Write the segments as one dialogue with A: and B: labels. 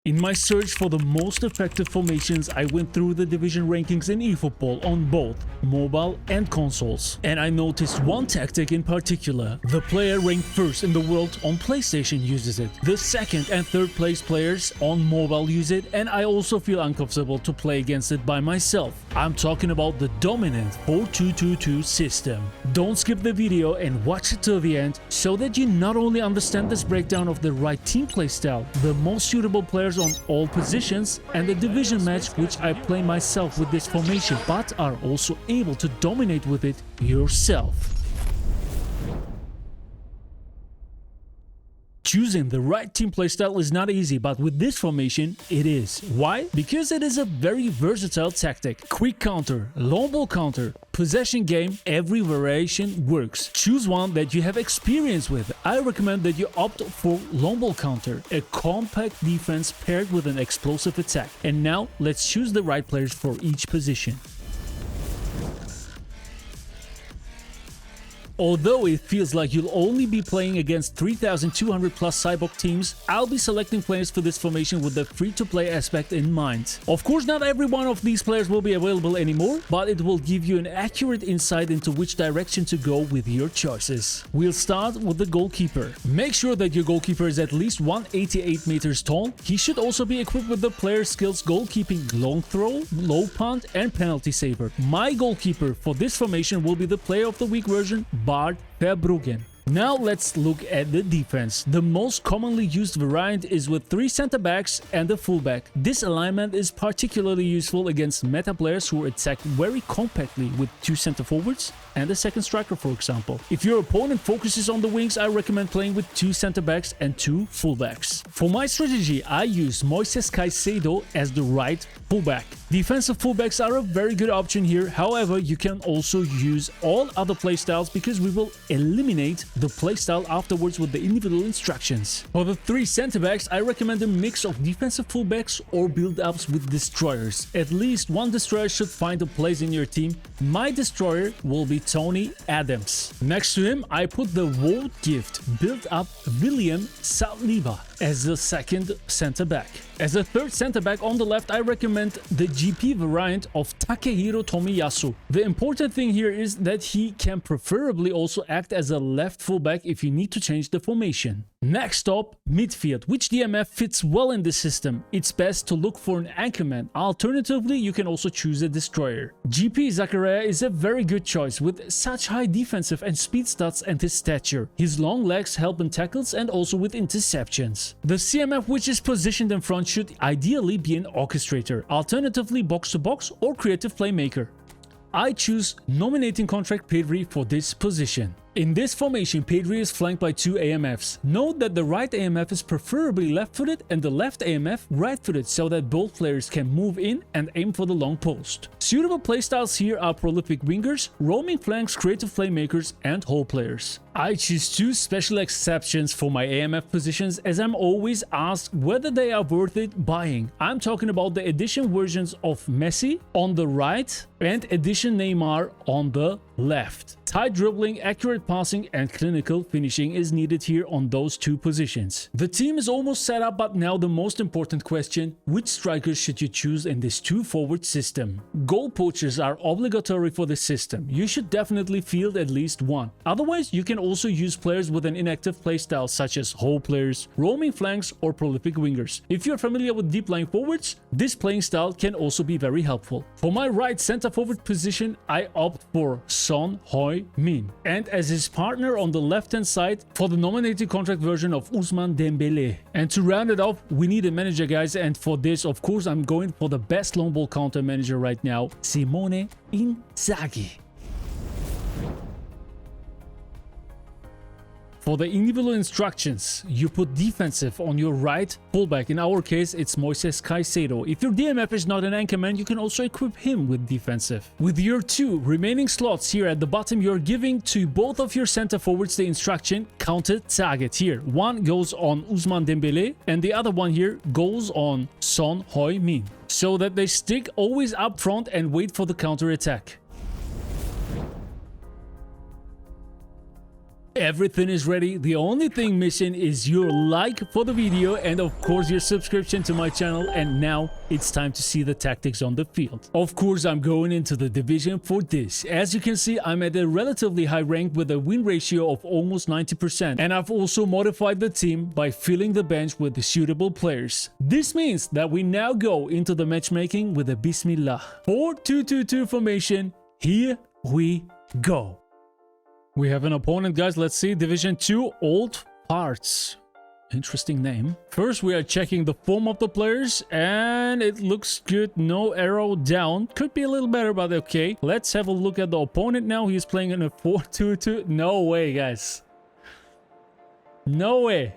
A: In my search for the most effective formations, I went through the division rankings in eFootball on both mobile and consoles. And I noticed one tactic in particular. The player ranked first in the world on PlayStation uses it. The second and third place players on mobile use it, and I also feel uncomfortable to play against it by myself. I'm talking about the dominant 4-2-2-2 system. Don't skip the video and watch it till the end so that you not only understand this breakdown of the right team playstyle, the most suitable players on all positions, and the division match which I play myself with this formation, but are also able to dominate with it yourself. Choosing the right team playstyle is not easy, but with this formation, it is. Why? Because it is a very versatile tactic. Quick counter, long ball counter, possession game, every variation works. Choose one that you have experience with. I recommend that you opt for long ball counter, a compact defense paired with an explosive attack. And now, let's choose the right players for each position. Although it feels like you'll only be playing against 3,200 plus Cyborg teams, I'll be selecting players for this formation with the free-to-play aspect in mind. Of course, not every one of these players will be available anymore, but it will give you an accurate insight into which direction to go with your choices. We'll start with the goalkeeper. Make sure that your goalkeeper is at least 188 meters tall. He should also be equipped with the player skills goalkeeping, long throw, low punt, and penalty saver. My goalkeeper for this formation will be the player of the week version, Bart Verbruggen. Now let's look at the defense. The most commonly used variant is with 3 center backs and a fullback. This alignment is particularly useful against meta players who attack very compactly with 2 center forwards and a second striker, for example. If your opponent focuses on the wings, I recommend playing with 2 center backs and 2 fullbacks. For my strategy, I use Moises Caicedo as the right fullback. Defensive fullbacks are a very good option here. However, you can also use all other playstyles because we will eliminate the playstyle afterwards with the individual instructions. For the 3 center backs, I recommend a mix of defensive fullbacks or build-ups with destroyers. At least one destroyer should find a place in your team. My destroyer will be Tony Adams. Next to him, I put the World Gift build-up William Saliba as the second center back. As a third center back on the left, I recommend the GP variant of Takehiro Tomiyasu. The important thing here is that he can preferably also act as a left fullback if you need to change the formation. Next up, midfield. Which DMF fits well in this system? It's best to look for an anchorman. Alternatively, you can also choose a destroyer. GP Zakaria is a very good choice with such high defensive and speed stats and his stature. His long legs help in tackles and also with interceptions. The CMF which is positioned in front should ideally be an orchestrator, alternatively box-to-box or creative playmaker. I choose nominating contract Pedri for this position. In this formation, Pedri is flanked by 2 AMFs. Note that the right AMF is preferably left-footed and the left AMF right-footed so that both players can move in and aim for the long post. Suitable playstyles here are prolific wingers, roaming flanks, creative playmakers, and hole players. I choose 2 special exceptions for my AMF positions as I'm always asked whether they are worth it buying. I'm talking about the edition versions of Messi on the right and edition Neymar on the left. Tight dribbling, accurate passing, and clinical finishing is needed here on those 2 positions. The team is almost set up, but now the most important question: which strikers should you choose in this 2-forward system? Goal poachers are obligatory for this system. You should definitely field at least one. Otherwise, you can also use players with an inactive playstyle such as hole players, roaming flanks, or prolific wingers. If you're familiar with deep lying forwards, this playing style can also be very helpful. For my right center forward position, I opt for Son Heung-min, and as his partner on the left hand side for the nominated contract version of Ousmane Dembele. And to round it off, we need a manager, guys, and for this, of course, I'm going for the best long ball counter manager right now, Simone Inzaghi. For the individual instructions, you put defensive on your right fullback. In our case, it's Moises Caicedo. If your DMF is not an anchorman, you can also equip him with defensive. With your 2 remaining slots here at the bottom, you're giving to both of your center forwards the instruction counter target here. One goes on Ousmane Dembele and the other one here goes on Son Heung-min, so that they stick always up front and wait for the counter attack. Everything is ready. The only thing missing is your like for the video and of course your subscription to my channel. And now it's time to see the tactics on the field. Of course, I'm going into the division for this. As you can see, I'm at a relatively high rank with a win ratio of almost 90%. And I've also modified the team by filling the bench with the suitable players. This means that we now go into the matchmaking with a Bismillah. 4-2-2-2 formation. Here we go. We have an opponent, guys. Let's see. Division 2, Old Parts. Interesting name. First, we are checking the form of the players, and it looks good. No arrow down. Could be a little better, but okay. Let's have a look at the opponent now. He's playing in a 4-2-2. No way, guys. No way.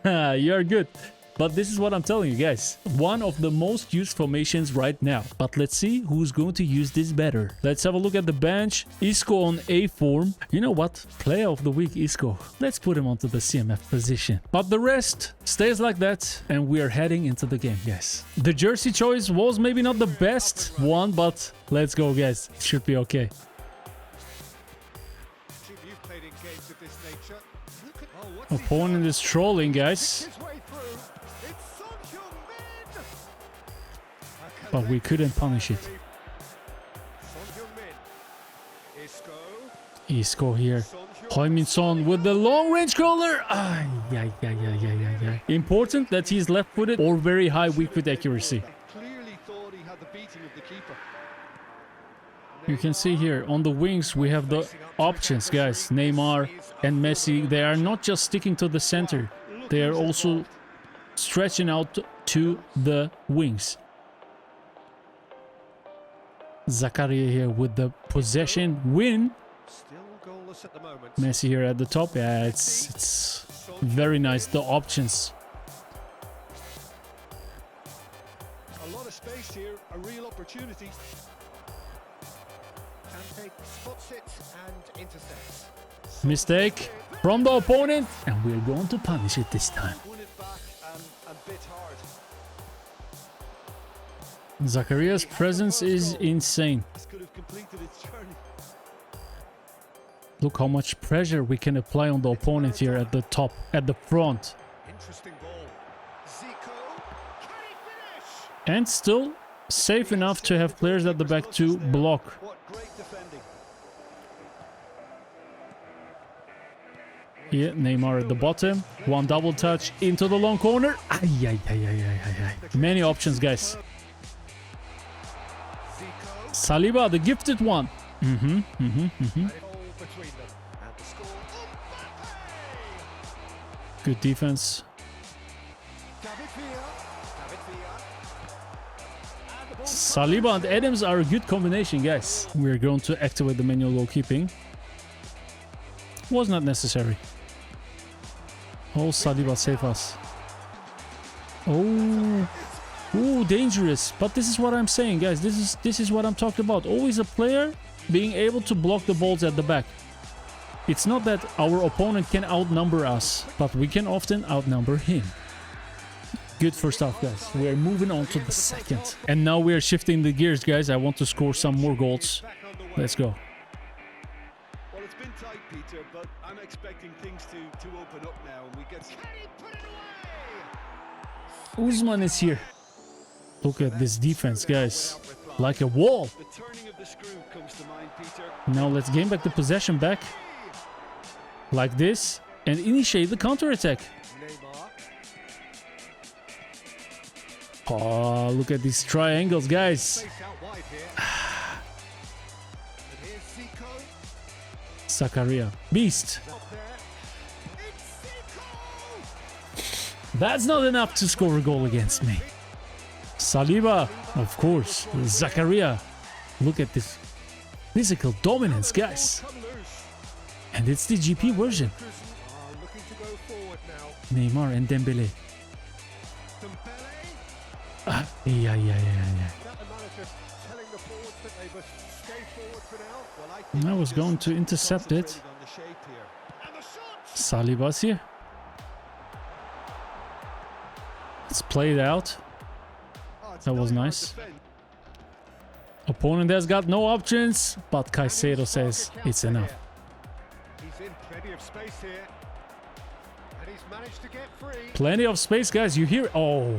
A: You're good. But this is what I'm telling you, guys. One of the most used formations right now. But let's see who's going to use this better. Let's have a look at the bench. Isco on A form. You know what? Player of the week, Isco. Let's put him onto the CMF position. But the rest stays like that. And we are heading into the game, guys. The jersey choice was maybe not the best one, but let's go, guys. It should be okay. Opponent is trolling, guys. But we couldn't punish it. Isco here. Heung-min-son with the long-range curler. Important that he's left-footed or very high weak-foot accuracy. You can see here on the wings we have the options, guys. Neymar and Messi. They are not just sticking to the center. They are also stretching out to the wings. Zakaria here with the possession win. Messi here at the top. Yeah, it's very nice. The options.
B: A lot of space here, a real opportunity. Can take spots it and intercepts.
A: Mistake from the opponent, and we're going to punish it this time. Zakaria's presence is insane. Look how much pressure we can apply on the opponent here at the top, at the front. And still safe enough to have players at the back to block. Here, Neymar at the bottom. One double touch into the long corner. Many options, guys. Saliba, the gifted one. Good defense. Saliba and Adams are a good combination, guys. We're going to activate the manual goalkeeping. Was not necessary. Oh, Saliba, save us. Oh. Ooh, dangerous. But this is what I'm saying, guys. This is what I'm talking about. Always a player being able to block the balls at the back. It's not that our opponent can outnumber us, but we can often outnumber him. Good first half, guys. We're moving on to the second. And now we're shifting the gears, guys. I want to score some more goals. Let's go.
B: Well, it's been tight, Peter, but I'm expecting things to open up now. And we get...
A: Usman is here. Look at this defense, guys. Like a wall. Now let's gain back the possession back. Like this. And initiate the counter-attack. Oh, look at these triangles, guys. Zakaria. Beast. That's not enough to score a goal against me. Saliba, of course. Zakaria. Look at this physical dominance, guys. And it's the GP version. Neymar and Dembele. Yeah. I was going to intercept it. Saliba's here. Let's play it out. That was nice. Opponent has got no options, but Caicedo says it's enough.
B: Plenty of space here. And he's managed to get free.
A: Plenty of space, guys. You hear? Oh.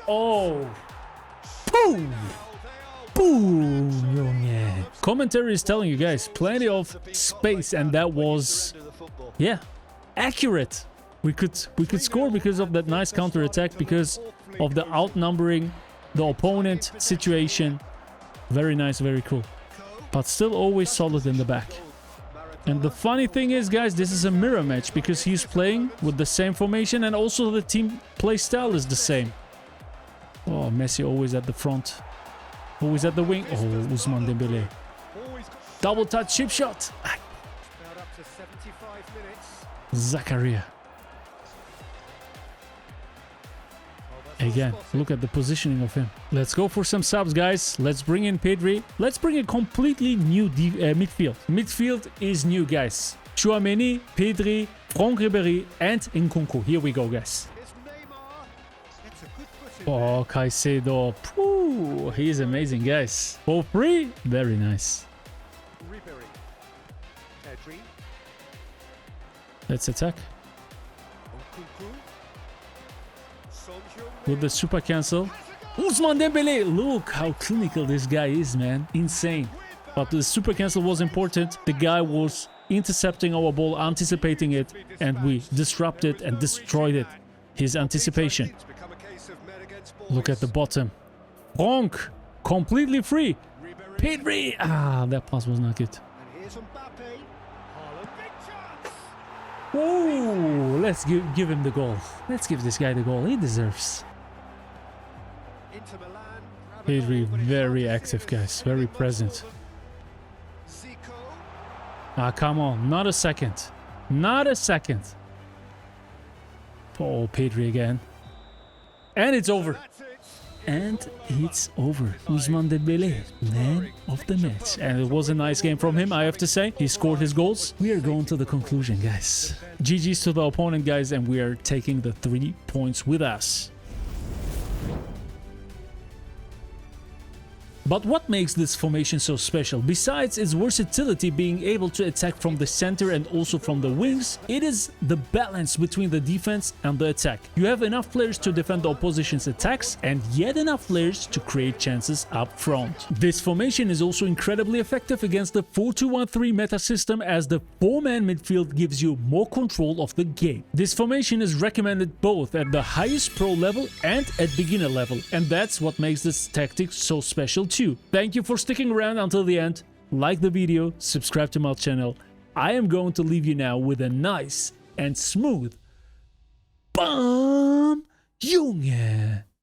A: Oh. Boom. Boom. Junge. Commentary is telling you guys, plenty of space, and that was, yeah, accurate. We could score because of that nice counter attack, because of the outnumbering the opponent situation. Very nice, very cool. But still always solid in the back. And the funny thing is, guys, this is a mirror match because he's playing with the same formation and also the team play style is the same. Oh, Messi always at the front. Always at the wing. Oh, Ousmane Dembele. Double touch, chip shot. Zakaria. Again, look at the positioning of him. Let's go for some subs, guys. Let's bring in Pedri. Let's bring a completely new midfield. Midfield is new, guys. Tchouaméni, Pedri, Franck Ribéry, and Nkunku. Here we go, guys. Oh, Caicedo. Pooh, he is amazing, guys. For free? Very nice. Let's attack. With the super cancel. Ousmane Dembele! Look how clinical this guy is, man. Insane. But the super cancel was important. The guy was intercepting our ball, anticipating it, and we disrupted and destroyed it. His anticipation. Look at the bottom. Franck! Completely free. Pedri! Ah, that pass was not good. Oh, let's give him the goal. Let's give this guy the goal he deserves. Pedri, very active, guys. Very present. Ah, come on. Not a second. Not a second. Oh, Pedri again. And it's over. And it's over. Ousmane Dembele, man of the match. And it was a nice game from him, I have to say. He scored his goals. We are going to the conclusion, guys. GG's to the opponent, guys, and we are taking the 3 points with us. But what makes this formation so special? Besides its versatility, being able to attack from the center and also from the wings, it is the balance between the defense and the attack. You have enough players to defend the opposition's attacks and yet enough players to create chances up front. This formation is also incredibly effective against the 4-2-1-3 meta system, as the 4-man midfield gives you more control of the game. This formation is recommended both at the highest pro level and at beginner level, and that's what makes this tactic so special too. Thank you for sticking around until the end. Like the video, subscribe to my channel. I am going to leave you now with a nice and smooth Bam Junge.